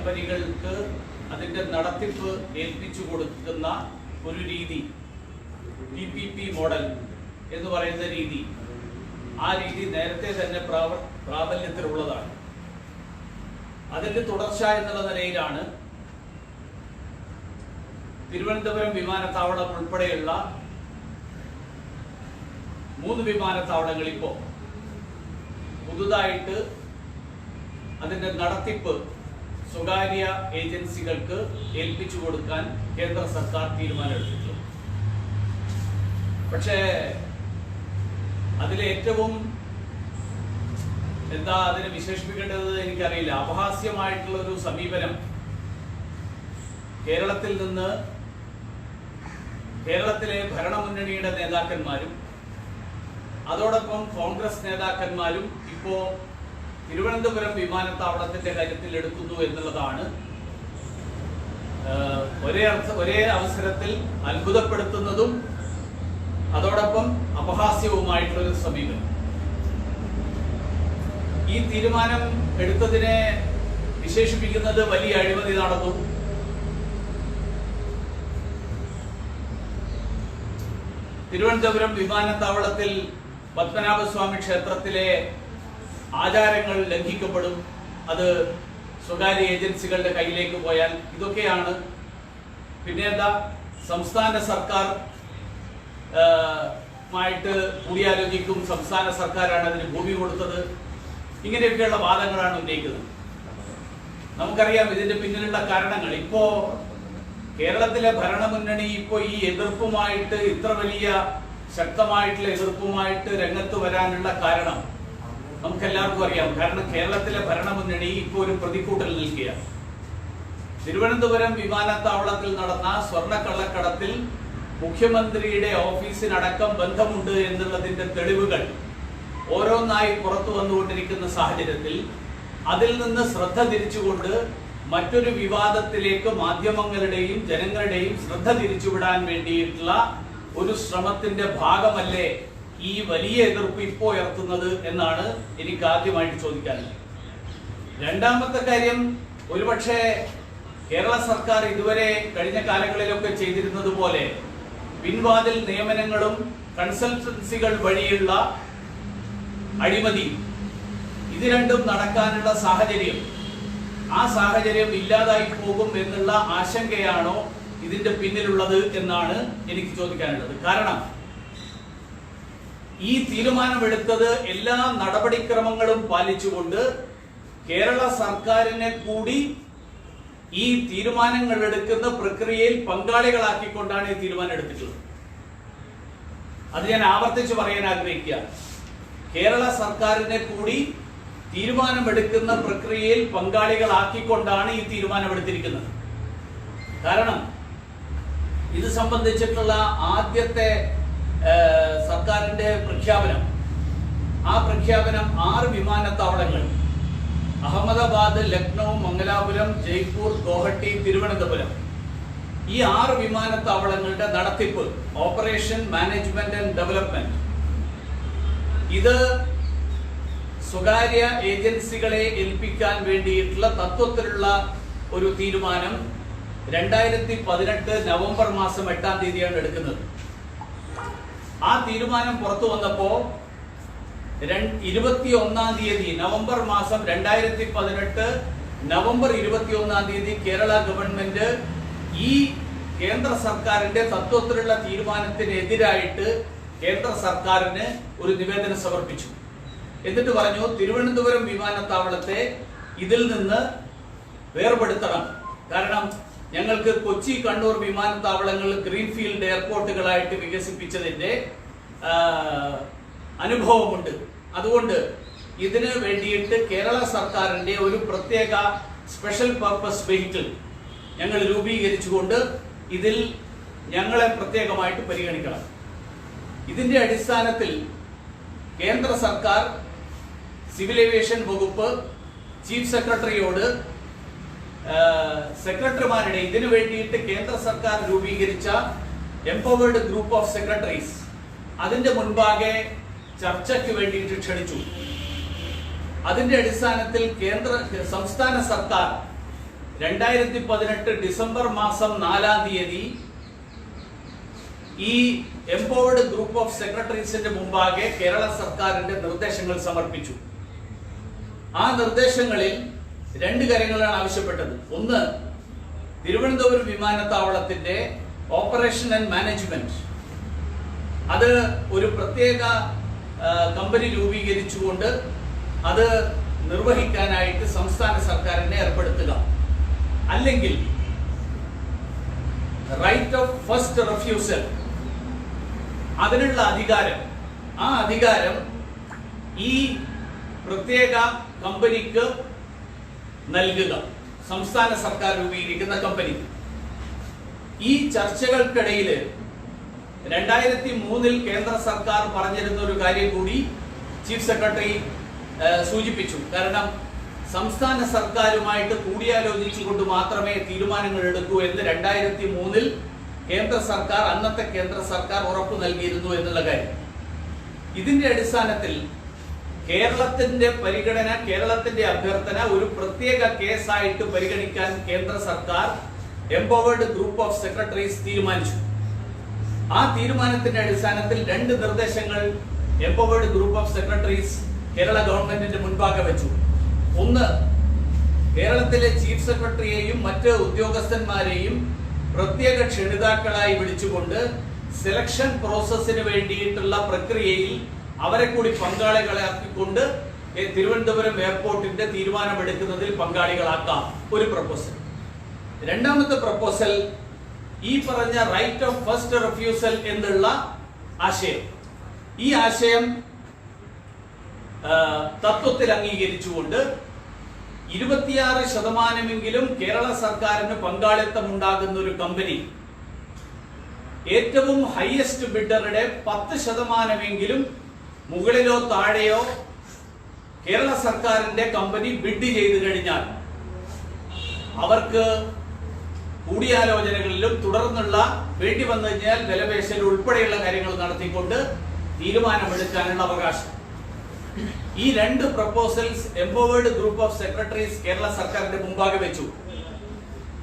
കമ്പനികൾക്ക് അതിൻ്റെ നടത്തിപ്പ് ഏൽപ്പിച്ചു കൊടുക്കുന്ന ഒരു രീതി, PPP മോഡൽ എന്ന് പറയുന്ന രീതി, ആ രീതി നേരത്തെ തന്നെ പ്രാബല്യത്തിലുള്ളതാണ്. അതിന്റെ തുടർച്ച എന്നുള്ള നിലയിലാണ് തിരുവനന്തപുരം വിമാനത്താവളം ഉൾപ്പെടെയുള്ള 3 വിമാനത്താവളങ്ങൾ ഇപ്പോൾ പുതുതായിട്ട് അതിന്റെ നടത്തിപ്പ് സ്വകാര്യ ഏജൻസികൾക്ക് ഏൽപ്പിച്ചു കൊടുക്കാൻ കേന്ദ്ര സർക്കാർ തീരുമാനമെടുത്തിട്ടുണ്ട്. പക്ഷേ അതിലേറ്റവും എന്താ അതിനെ വിശേഷിപ്പിക്കേണ്ടത് എനിക്കറിയില്ല, അപഹാസ്യമായിട്ടുള്ള ഒരു സമീപനം കേരളത്തിൽ നിന്ന് കേരളത്തിലെ ഭരണമുന്നണിയുടെ നേതാക്കന്മാരും അതോടൊപ്പം കോൺഗ്രസ് നേതാക്കന്മാരും ഇപ്പോ തിരുവനന്തപുരം വിമാനത്താവളത്തിന്റെ കാര്യത്തിൽ എടുക്കുന്നു എന്നുള്ളതാണ് ഒരേ അവസരത്തിൽ അത്ഭുതപ്പെടുത്തുന്നതും അതോടൊപ്പം അപഹാസ്യവുമായിട്ടുള്ളൊരു സമീപനം. ഈ തീരുമാനം എടുത്തതിനെ വിശേഷിപ്പിക്കുന്നത് വലിയ അഴിമതി നടന്നു, തിരുവനന്തപുരം വിമാനത്താവളത്തിൽ പത്മനാഭസ്വാമി ക്ഷേത്രത്തിലെ ആചാരങ്ങൾ ലംഘിക്കപ്പെടും, അത് സ്വകാര്യ ഏജൻസികളുടെ കയ്യിലേക്ക് പോയാൽ, ഇതൊക്കെയാണ്. പിന്നെ എന്താ, സംസ്ഥാന സർക്കാർ മായിട്ട് കൂടിയാലോചിക്കും, സംസ്ഥാന സർക്കാരാണ് അതിന് ഭൂമി കൊടുത്തത്, ഇങ്ങനെയൊക്കെയുള്ള വാദങ്ങളാണ് ഉന്നയിക്കുന്നത്. നമുക്കറിയാം ഇതിന്റെ പിന്നിലുള്ള കാരണങ്ങൾ. ഇപ്പോ കേരളത്തിലെ ഭരണമുന്നണി ഇപ്പോ ഈ എതിർപ്പുമായിട്ട്, ഇത്ര വലിയ ശക്തമായിട്ടുള്ള എതിർപ്പുമായിട്ട് രംഗത്ത് വരാനുള്ള കാരണം നമുക്കെല്ലാവർക്കും അറിയാം. കാരണം കേരളത്തിലെ ഭരണമുന്നണി ഇപ്പോൾ ഒരു പ്രതിക്കൂട്ടിൽ നിൽക്കുകയാണ്. തിരുവനന്തപുരം വിമാനത്താവളത്തിൽ നടന്ന സ്വർണ്ണക്കള്ളക്കടത്തിൽ മുഖ്യമന്ത്രിയുടെ ഓഫീസിനടക്കം ബന്ധമുണ്ട് എന്നുള്ളതിന്റെ തെളിവുകൾ ഓരോന്നായി പുറത്തു വന്നുകൊണ്ടിരിക്കുന്ന സാഹചര്യത്തിൽ അതിൽ നിന്ന് ശ്രദ്ധ തിരിച്ചുകൊണ്ട് മറ്റൊരു വിവാദത്തിലേക്ക് മാധ്യമങ്ങളുടെയും ജനങ്ങളുടെയും ശ്രദ്ധ തിരിച്ചുവിടാൻ വേണ്ടിയിട്ടുള്ള ഒരു ശ്രമത്തിന്റെ ഭാഗമല്ലേ ഈ വലിയ എതിർപ്പ് ഇപ്പോൾ ഉയർത്തുന്നത് എന്നാണ് എനിക്ക് ആദ്യമായിട്ട് ചോദിക്കാനുള്ളത്. രണ്ടാമത്തെ കാര്യം, ഒരുപക്ഷെ കേരള സർക്കാർ ഇതുവരെ കഴിഞ്ഞ കാലങ്ങളിലൊക്കെ ചെയ്തിരുന്നത് പോലെ പിൻവാതിൽ നിയമനങ്ങളും കൺസൾട്ടൻസികൾ വഴിയുള്ള അഴിമതി, ഇത് രണ്ടും നടക്കാനുള്ള സാഹചര്യം, ആ സാഹചര്യം ഇല്ലാതായി പോകും എന്നുള്ള ആശങ്കയാണോ ഇതിന്റെ പിന്നിലുള്ളത് എന്നാണ് എനിക്ക് ചോദിക്കാനുള്ളത്. കാരണം ഈ തീരുമാനമെടുത്തത് എല്ലാ നടപടിക്രമങ്ങളും പാലിച്ചുകൊണ്ട് കേരള സർക്കാരിനെ കൂടി ഈ തീരുമാനങ്ങൾ എടുക്കുന്ന പ്രക്രിയയിൽ പങ്കാളികളാക്കിക്കൊണ്ടാണ് ഈ തീരുമാനം എടുത്തിട്ടുള്ളത്. അത് ഞാൻ ആവർത്തിച്ച് പറയാൻ ആഗ്രഹിക്കുക. കേരള സർക്കാരിനെ കൂടി തീരുമാനമെടുക്കുന്ന പ്രക്രിയയിൽ പങ്കാളികളാക്കിക്കൊണ്ടാണ് ഈ തീരുമാനമെടുത്തിരിക്കുന്നത്. കാരണം ഇത് സംബന്ധിച്ചിട്ടുള്ള ആദ്യത്തെ സർക്കാരിന്റെ പ്രഖ്യാപനം, ആ പ്രഖ്യാപനം 6 വിമാനത്താവളങ്ങൾ, അഹമ്മദാബാദ്, ലക്നൗ, മംഗലാപുരം, ജയ്പൂർ, ഗോഹട്ടി, തിരുവനന്തപുരം, ഈ 6 വിമാനത്താവളങ്ങളുടെ നടത്തിപ്പ്, ഓപ്പറേഷൻ, മാനേജ്മെന്റ് ആൻഡ് ഡെവലപ്മെന്റ്, ഇത് സ്വകാര്യ ഏജൻസികളെ ഏൽപ്പിക്കാൻ വേണ്ടിയിട്ടുള്ള തത്വത്തിലുള്ള ഒരു തീരുമാനം 2018 നവംബർ മാസം 8-ാം തീയതിയാണ് എടുക്കുന്നത്. ആ തീരുമാനം പുറത്തു വന്നപ്പോ 21-ാം തീയതി, നവംബർ മാസം 2018 നവംബർ 21-ാം തീയതി കേരള ഗവൺമെന്റ് ഈ കേന്ദ്ര സർക്കാരിന്റെ തത്വത്തിലുള്ള തീരുമാനത്തിനെതിരായിട്ട് കേന്ദ്ര സർക്കാരിന് ഒരു നിവേദനം സമർപ്പിച്ചു. എന്നിട്ട് പറഞ്ഞു, തിരുവനന്തപുരം വിമാനത്താവളത്തെ ഇതിൽ നിന്ന് വേർപെടുത്തണം. കാരണം ഞങ്ങൾക്ക് കൊച്ചി, കണ്ണൂർ വിമാനത്താവളങ്ങൾ ഗ്രീൻഫീൽഡ് എയർപോർട്ടുകളായിട്ട് വികസിപ്പിച്ചതിന്റെ അനുഭവമുണ്ട്. അതുകൊണ്ട് ഇതിന് വേണ്ടിയിട്ട് കേരള സർക്കാരിന്റെ ഒരു പ്രത്യേക സ്പെഷ്യൽ പർപ്പസ് വെഹിക്കിൾ ഞങ്ങൾ രൂപീകരിച്ചുകൊണ്ട് ഇതിൽ ഞങ്ങളെ പ്രത്യേകമായിട്ട് പരിഗണിക്കണം. ഇതിന്റെ അടിസ്ഥാനത്തിൽ കേന്ദ്ര സർക്കാർ സിവിൽ ഏവിയേഷൻ വകുപ്പ് ചീഫ് സെക്രട്ടറിയോട് സെക്രട്ടറിമാരുടെ ഇതിനു വേണ്ടിയിട്ട് കേന്ദ്ര സർക്കാർ രൂപീകരിച്ച എംപവേർഡ് ഗ്രൂപ്പ് ഓഫ് സെക്രട്ടറീസ് അതിന്റെ മുൻപാകെ ചർച്ചയ്ക്ക് വേണ്ടിയിട്ട് ക്ഷണിച്ചു. അതിന്റെ അടിസ്ഥാനത്തിൽ സംസ്ഥാന സർക്കാർ 2018 ഡിസംബർ മാസം 4-ാം തീയതി ഈ എംപവേർഡ് ഗ്രൂപ്പ് ഓഫ് സെക്രട്ടറീസിന്റെ മുമ്പാകെ കേരള സർക്കാരിന്റെ നിർദ്ദേശങ്ങൾ സമർപ്പിച്ചു. ആ നിർദ്ദേശങ്ങളിൽ 2 കാര്യങ്ങളാണ് ആവശ്യപ്പെട്ടത്. ഒന്ന്, തിരുവനന്തപുരം വിമാനത്താവളത്തിന്റെ ഓപ്പറേഷൻ ആൻഡ് മാനേജ്മെന്റ് അത് ഒരു പ്രത്യേക കമ്പനി രൂപീകരിച്ചുകൊണ്ട് അത് നിർവഹിക്കാനായിട്ട് സംസ്ഥാന സർക്കാരിനെ ഏർപ്പെടുത്തുക. അല്ലെങ്കിൽ റൈറ്റ് ഓഫ് ഫസ്റ്റ് റെഫ്യൂസൽ, അതിനുള്ള ആ അധികാരം ഈ പ്രത്യേക കമ്പനിക്ക് നൽകുക, സംസ്ഥാന സർക്കാർ രൂപീകരിക്കുന്ന കമ്പനി. ഈ ചർച്ചകൾക്കിടയിൽ 2003 കേന്ദ്ര സർക്കാർ പറഞ്ഞിരുന്ന ഒരു കാര്യം കൂടി ചീഫ് സെക്രട്ടറി സൂചിപ്പിച്ചു. കാരണം സംസ്ഥാന സർക്കാരുമായിട്ട് കൂടിയാലോചിച്ചുകൊണ്ട് മാത്രമേ തീരുമാനങ്ങൾ എടുക്കൂ എന്ന് 2003 അന്നത്തെ കേന്ദ്ര സർക്കാർ ഉറപ്പു നൽകിയിരുന്നു എന്നുള്ള കാര്യം. ഇതിന്റെ അടിസ്ഥാനത്തിൽ കേരളത്തിന്റെ അഭ്യർത്ഥന ഒരു പ്രത്യേക കേസായിട്ട് പരിഗണിക്കാൻ കേന്ദ്ര സർക്കാർ എംപവേർഡ് ഗ്രൂപ്പ് ഓഫ് സെക്രട്ടറീസ് തീരുമാനിച്ചു. ആ തീരുമാനത്തിന്റെ അടിസ്ഥാനത്തിൽ 2 നിർദ്ദേശങ്ങൾ empowered group of secretaries Kerala ഗവൺമെന്റിന്റെ മുൻപാകെ വെച്ചു. ഒന്ന്, കേരളത്തിലെ ചീഫ് സെക്രട്ടറിയെയും മറ്റ് ഉദ്യോഗസ്ഥന്മാരെയും പ്രത്യേക ക്ഷണിതാക്കളായി വിളിച്ചുകൊണ്ട് സെലക്ഷൻ പ്രോസസ്സിന് വേണ്ടിയിട്ടുള്ള പ്രക്രിയയിൽ അവരെ കൂടി പങ്കാളികളാക്കിക്കൊണ്ട് തിരുവനന്തപുരം എയർപോർട്ടിന്റെ തീരുമാനമെടുക്കുന്നതിൽ പങ്കാളികളാക്കാം, ഒരു പ്രപ്പോസൽ. രണ്ടാമത്തെ പ്രപ്പോസൽ ഈ പറഞ്ഞ റൈറ്റ് ഓഫ് ഫസ്റ്റ് റെഫ്യൂസൽ എന്നുള്ള ആശയം. ഈ ആശയം തത്വത്തിൽ അംഗീകരിച്ചുകൊണ്ട് 26% കേരള സർക്കാരിന് പങ്കാളിത്തം ഉണ്ടാകുന്ന ഒരു കമ്പനി ഏറ്റവും ഹയസ്റ്റ് ബിഡറുടെ 10% മുകളിലോ താഴെയോ കേരള സർക്കാരിന്റെ കമ്പനി ബിഡ് ചെയ്തു കഴിഞ്ഞാൽ അവർക്ക് കൂടിയാലോചനകളിലും തുടർന്നുള്ള വേണ്ടി വന്നു കഴിഞ്ഞാൽ വിലപേശൽ ഉൾപ്പെടെയുള്ള കാര്യങ്ങൾ നടത്തിക്കൊണ്ട് തീരുമാനമെടുക്കാനുള്ള അവകാശം. ഈ 2 proposals empowered group of secretaries Kerala സർക്കാരിന്റെ മുമ്പാകെ വെച്ചു.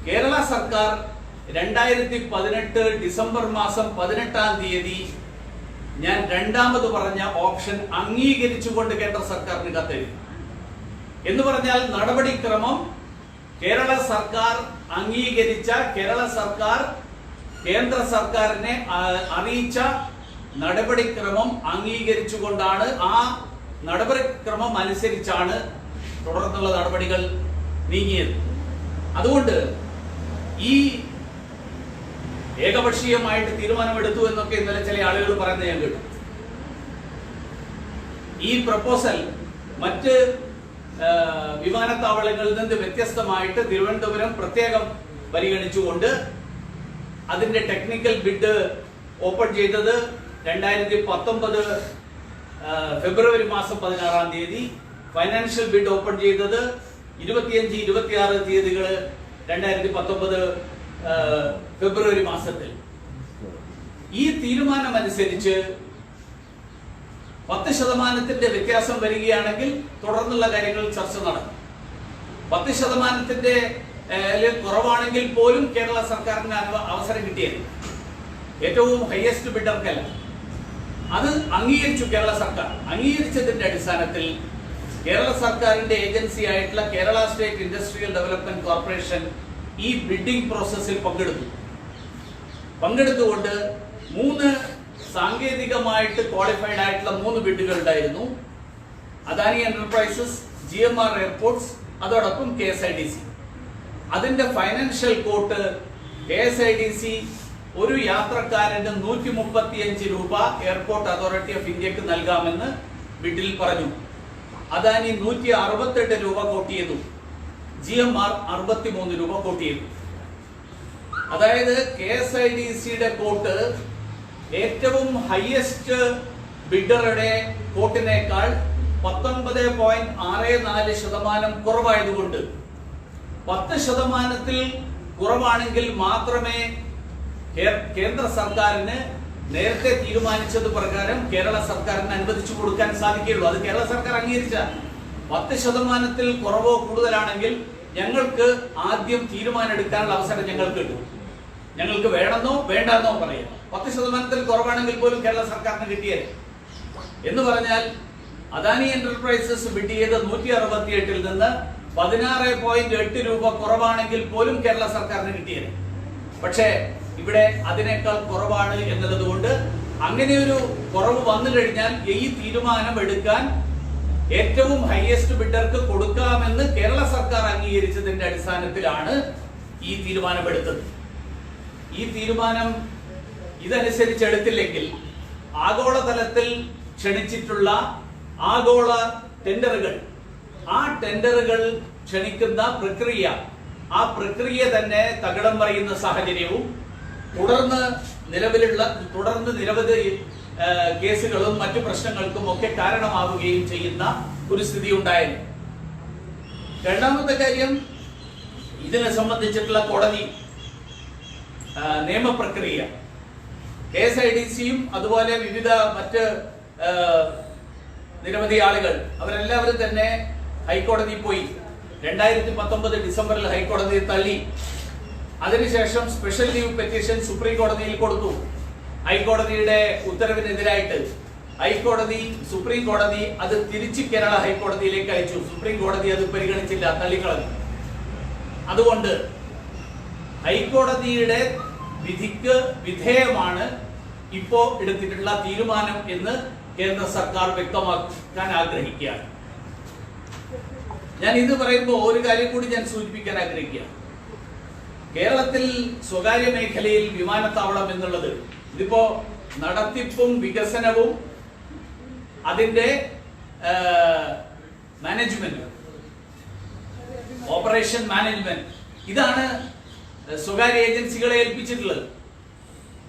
കേരള സർക്കാർ 2018 ഡിസംബർ മാസം 18-ാം തീയതി ഞാൻ രണ്ടാമത് പറഞ്ഞ ഓപ്ഷൻ അംഗീകരിച്ചുകൊണ്ട് കേന്ദ്ര സർക്കാരിന് കത്തെഴുതി. എന്ന് പറഞ്ഞാൽ നടപടിക്രമം കേരള സർക്കാർ അംഗീകരിച്ച, കേരള സർക്കാർ കേന്ദ്ര സർക്കാരിനെ അറിയിച്ച നടപടിക്രമം അംഗീകരിച്ചുകൊണ്ടാണ്, ആ നടപടിക്രമം അനുസരിച്ചാണ് തുടർന്നുള്ള നടപടികൾ നീങ്ങിയത്. അതുകൊണ്ട് ഈ ഏകപക്ഷീയമായിട്ട് തീരുമാനമെടുത്തു എന്നൊക്കെ ഇന്നലെ ചില ആളുകൾ പറയുന്നത് ഞാൻ കേട്ടു. ഈ പ്രപ്പോസൽ മറ്റ് വിമാനത്താവളങ്ങളിൽ നിന്ന് വ്യത്യസ്തമായിട്ട് തിരുവനന്തപുരം പ്രത്യേകം പരിഗണിച്ചുകൊണ്ട് അതിന്റെ ടെക്നിക്കൽ ബിഡ് ഓപ്പൺ ചെയ്തത് 2019 ഫെബ്രുവരി മാസം 16-ാം തീയതി, ഫൈനാൻഷ്യൽ ബിഡ് ഓപ്പൺ ചെയ്തത് 25-26 തീയതികൾ 2019 ഫെബ്രുവരി മാസത്തിൽ. ഈ തീരുമാനം അനുസരിച്ച് 10% വ്യത്യാസം വരികയാണെങ്കിൽ തുടർന്നുള്ള കാര്യങ്ങൾ ചർച്ച നടക്കും. 10% കുറവാണെങ്കിൽ പോലും കേരള സർക്കാരിന് അവസരം കിട്ടിയത് ഏറ്റവും ഹയസ്റ്റ് ബിഡർക്കല്ല. അത് അംഗീകരിച്ചു കേരള സർക്കാർ. അംഗീകരിച്ചതിന്റെ അടിസ്ഥാനത്തിൽ കേരള സർക്കാരിന്റെ ഏജൻസി ആയിട്ടുള്ള Kerala state industrial development corporation ഈ ബിഡിംഗ് പ്രോസസ്സിൽ പങ്കെടുത്തുകൊണ്ട് 3 സാങ്കേതികമായിട്ട് ക്വാളിഫൈഡ് ആയിട്ടുള്ള 3 ബിഡുകൾ ഉണ്ടായിരുന്നു. അദാനി എന്റർപ്രൈസസ്, GMR എയർപോർട്ട്സ്, അതോടൊപ്പം KSIDC. അതിന്റെ ഫൈനാൻഷ്യൽ കോട്ട് KSIDC ഒരു യാത്രക്കാരന് 135 രൂപ എയർപോർട്ട് അതോറിറ്റി ഓഫ് ഇന്ത്യക്ക് നൽകാമെന്ന് ബിഡിൽ പറഞ്ഞു. അദാനി 168 രൂപ കോട്ട് ചെയ്തു. GMR 63 രൂപ കോട്ട് ചെയ്തു. അതായത് KSIDCയുടെ കോട്ട് ഏറ്റവും ഹയസ്റ്റ് ബിഡറുടെ കോട്ടിനേക്കാൾ 19.64% കുറവായതുകൊണ്ട് 10% കുറവാണെങ്കിൽ മാത്രമേ കേന്ദ്ര സർക്കാരിന് നേരത്തെ തീരുമാനിച്ചത് പ്രകാരം കേരള സർക്കാരിന് അനുവദിച്ചു കൊടുക്കാൻ സാധിക്കുകയുള്ളൂ. അത് കേരള സർക്കാർ അംഗീകരിച്ച 10% കുറവോ കൂടുതലാണെങ്കിൽ ഞങ്ങൾക്ക് ആദ്യം തീരുമാനം എടുക്കാനുള്ള അവസരം ഞങ്ങൾക്ക് കിട്ടും. ഞങ്ങൾക്ക് വേണമെന്നോ വേണ്ടെന്നോ പറയാം. 10% കുറവാണെങ്കിൽ പോലും കേരള സർക്കാരിന് കിട്ടിയത് എന്ന് പറഞ്ഞാൽ അദാനി എന്റർപ്രൈസസ് ബിഡ് ചെയ്ത് 168 നിന്ന് 16.8 രൂപ കുറവാണെങ്കിൽ പോലും കേരള സർക്കാരിന് കിട്ടിയത്. പക്ഷേ ഇവിടെ അതിനേക്കാൾ കുറവാണ് എന്നതുകൊണ്ട് അങ്ങനെ ഒരു കുറവ് വന്നു കഴിഞ്ഞാൽ ഈ തീരുമാനം എടുക്കാൻ ഏറ്റവും ഹയസ്റ്റ് ബിഡർക്ക് കൊടുക്കാമെന്ന് കേരള സർക്കാർ അംഗീകരിച്ചതിന്റെ അടിസ്ഥാനത്തിലാണ് ഈ തീരുമാനമെടുത്തത്. ഈ തീരുമാനം ഇതനുസരിച്ച് എടുത്തില്ലെങ്കിൽ ആഗോളതലത്തിൽ ക്ഷണിച്ചിട്ടുള്ള ആഗോള ടെൻഡറുകൾ, ആ ടെൻഡറുകൾ ക്ഷണിക്കുന്ന പ്രക്രിയ, ആ പ്രക്രിയ തന്നെ തകിടം മറിയുന്ന സാഹചര്യവും തുടർന്ന് നിരവധി കേസുകളും മറ്റു പ്രശ്നങ്ങൾക്കും ഒക്കെ കാരണമാവുകയും ചെയ്യുന്ന ഒരു സ്ഥിതി ഉണ്ടായിരുന്നു. രണ്ടാമത്തെ കാര്യം, ഇതിനെ സംബന്ധിച്ചിട്ടുള്ള കോടതി നിയമപ്രക്രിയ, KSIDCയും അതുപോലെ വിവിധ മറ്റ് നിരവധി ആളുകൾ അവരെല്ലാവരും തന്നെ ഹൈക്കോടതിയിൽ പോയി. 2019 ഡിസംബറിൽ ഹൈക്കോടതി തള്ളി. അതിനുശേഷം സ്പെഷ്യൽ ലീവ് പെറ്റീഷൻ സുപ്രീം കോടതിയിൽ കൊടുത്തു. ഹൈക്കോടതിയുടെ ഉത്തരവിനെതിരായിട്ട് സുപ്രീം കോടതി അത് തിരിച്ച് കേരള ഹൈക്കോടതിയിലേക്ക് അയച്ചു. സുപ്രീം കോടതി അത് പരിഗണിച്ചില്ല, തള്ളിക്കളഞ്ഞു. അതുകൊണ്ട് ഹൈക്കോടതിയുടെ വിധിക്ക് വിധേയമാണ് ഇപ്പോ എടുത്തിട്ടുള്ള തീരുമാനം എന്ന് കേന്ദ്ര സർക്കാർ വ്യക്തമാക്കാൻ ആഗ്രഹിക്കുകയാണ്. ഞാൻ ഇത് പറയുമ്പോൾ ഒരു കാര്യം കൂടി ഞാൻ സൂചിപ്പിക്കാൻ ആഗ്രഹിക്കുകയാണ്. കേരളത്തിൽ സ്വകാര്യ മേഖലയിൽ വിമാനത്താവളം എന്നുള്ളത് ഇതിപ്പോ നടത്തിപ്പും വികസനവും അതിന്റെ മാനേജ്മെന്റ്, ഓപ്പറേഷൻ മാനേജ്മെന്റ്, ഇതാണ് സ്വകാര്യ ഏജൻസികളെ ഏൽപ്പിച്ചിട്ടുള്ളത്.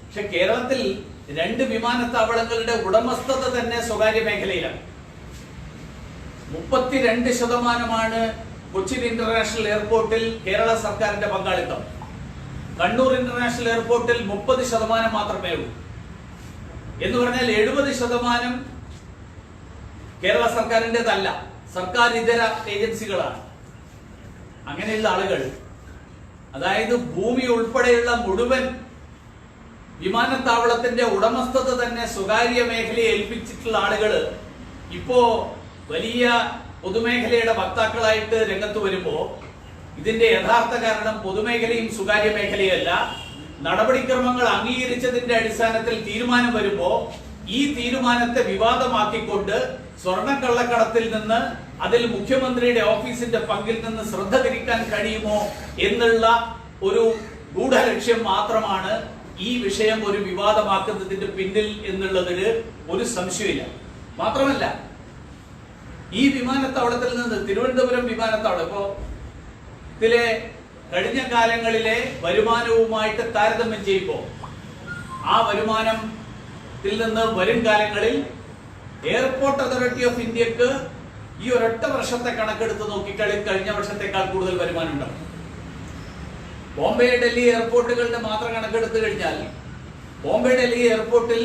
പക്ഷെ കേരളത്തിൽ 2 വിമാനത്താവളങ്ങളുടെ ഉടമസ്ഥത തന്നെ സ്വകാര്യ മേഖലയിലാണ്. 32% കൊച്ചിൻ ഇന്റർനാഷണൽ എയർപോർട്ടിൽ കേരള സർക്കാരിന്റെ പങ്കാളിത്തം. കണ്ണൂർ ഇന്റർനാഷണൽ എയർപോർട്ടിൽ 30% മാത്രമേ ഉള്ളൂ. എന്ന് പറഞ്ഞാൽ 70% കേരള സർക്കാരിൻ്റെതല്ല, സർക്കാർ ഇതര ഏജൻസികളാണ്. അങ്ങനെയുള്ള ആളുകൾ, അതായത് ഭൂമി ഉൾപ്പെടെയുള്ള മുഴുവൻ വിമാനത്താവളത്തിന്റെ ഉടമസ്ഥത തന്നെ സ്വകാര്യ മേഖലയെ ഏൽപ്പിച്ചിട്ടുള്ള ആളുകൾ ഇപ്പോ വലിയ പൊതുമേഖലയുടെ വക്താക്കളായിട്ട് രംഗത്ത് വരുമ്പോ ഇതിന്റെ യഥാർത്ഥ കാരണം പൊതുമേഖലയും സ്വകാര്യ മേഖലയല്ല, നടപടിക്രമങ്ങൾ അംഗീകരിച്ചതിന്റെ അടിസ്ഥാനത്തിൽ തീരുമാനം വരുമ്പോ ഈ തീരുമാനത്തെ വിവാദമാക്കിക്കൊണ്ട് സ്വർണ്ണക്കള്ളക്കടത്തിൽ നിന്ന്, അതിൽ മുഖ്യമന്ത്രിയുടെ ഓഫീസിന്റെ പങ്കിൽ നിന്ന് ശ്രദ്ധ തിരിക്കാൻ കഴിയുമോ എന്നുള്ള ഒരു ഗൂഢലക്ഷ്യം മാത്രമാണ് ഈ വിഷയം ഒരു വിവാദമാക്കുന്നതിന്റെ പിന്നിൽ എന്നുള്ളതിൽ ഒരു സംശയമില്ല. മാത്രമല്ല, ഈ വിമാനത്താവളത്തിൽ നിന്ന് തിരുവനന്തപുരം വിമാനത്താവളം ഇപ്പോ ഇതിലെ കഴിഞ്ഞ കാലങ്ങളിലെ വരുമാനവുമായിട്ട് താരതമ്യം ചെയ്യുമ്പോൾ ആ വരുമാനത്തിൽ നിന്ന് വരും കാലങ്ങളിൽ എയർപോർട്ട് അതോറിറ്റി ഓഫ് ഇന്ത്യക്ക് ഈ ഒരൊറ്റ വർഷത്തെ കണക്കെടുത്ത് നോക്കിക്കളി കഴിഞ്ഞ വർഷത്തേക്കാൾ കൂടുതൽ വരുമാനം ഉണ്ടാവും. ബോംബെ ഡൽഹി എയർപോർട്ടുകളുടെ മാത്രം കണക്കെടുത്തു കഴിഞ്ഞാൽ ബോംബെ ഡൽഹി എയർപോർട്ടിൽ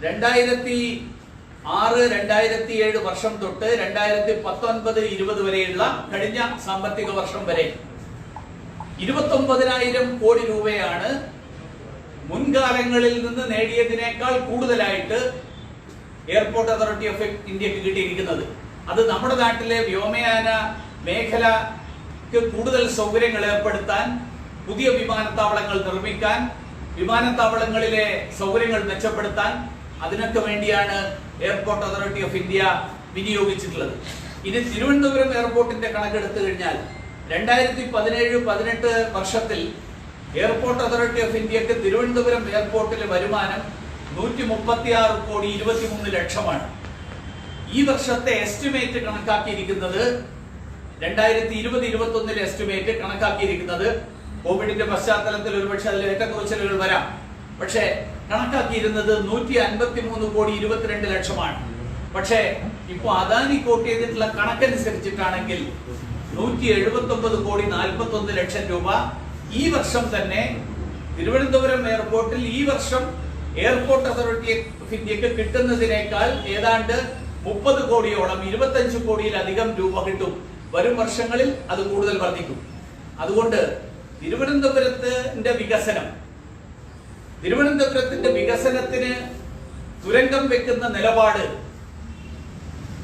2006-2007 വർഷം തൊട്ട് 2019-20 വരെയുള്ള കഴിഞ്ഞ സാമ്പത്തിക വർഷം വരെ 29,000 കോടി രൂപയാണ് മുൻകാലങ്ങളിൽ നിന്ന് നേടിയതിനേക്കാൾ കൂടുതലായിട്ട് എയർപോർട്ട് അതോറിറ്റി ഓഫ് ഇന്ത്യക്ക് കിട്ടിയിരിക്കുന്നത്. അത് നമ്മുടെ നാട്ടിലെ വ്യോമയാന മേഖലക്ക് കൂടുതൽ സൗകര്യങ്ങൾ ഏർപ്പെടുത്താൻ, പുതിയ വിമാനത്താവളങ്ങൾ നിർമ്മിക്കാൻ, വിമാനത്താവളങ്ങളിലെ സൗകര്യങ്ങൾ മെച്ചപ്പെടുത്താൻ, അതിനൊക്കെ വേണ്ടിയാണ് എയർപോർട്ട് അതോറിറ്റി ഓഫ് ഇന്ത്യ വിനിയോഗിച്ചിട്ടുള്ളത്. ഇനി തിരുവനന്തപുരം എയർപോർട്ടിന്റെ കണക്കെടുത്തു കഴിഞ്ഞാൽ 2017-18 വർഷത്തിൽ എയർപോർട്ട് അതോറിറ്റി ഓഫ് ഇന്ത്യക്ക് തിരുവനന്തപുരം എയർപോർട്ടിലെ വരുമാനം 136 കോടി 23 ലക്ഷമാണ്. ഈ വർഷത്തെ എസ്റ്റിമേറ്റ് കണക്കാക്കിയിരിക്കുന്നത് 2020-21 എസ്റ്റിമേറ്റ് കണക്കാക്കിയിരിക്കുന്നത്, കോവിഡിന്റെ പശ്ചാത്തലത്തിൽ ഒരുപക്ഷെ അതിൽ ഏറ്റക്കുറച്ചിലുകൾ വരാം, പക്ഷേ കണക്കാക്കിയിരുന്നത് 153 കോടി 22 ലക്ഷമാണ്. പക്ഷേ ഇപ്പൊ അദാനി കോട്ട് ചെയ്തിട്ടുള്ള കണക്കനുസരിച്ചിട്ടാണെങ്കിൽ 179 കോടി 41 ലക്ഷം രൂപ ഈ വർഷം തന്നെ തിരുവനന്തപുരം എയർപോർട്ടിൽ ഈ വർഷം എയർപോർട്ട് അതോറിറ്റി ഓഫ് ഇന്ത്യക്ക് കിട്ടുന്നതിനേക്കാൾ ഏതാണ്ട് 30 കോടിയോളം 25 കോടിയിലധികം രൂപ കിട്ടും വരും വർഷങ്ങളിൽ അത് കൂടുതൽ വർദ്ധിക്കും. അതുകൊണ്ട് തിരുവനന്തപുരത്തിന്റെ വികസനത്തിന് തുരങ്കം വെക്കുന്ന നിലപാട്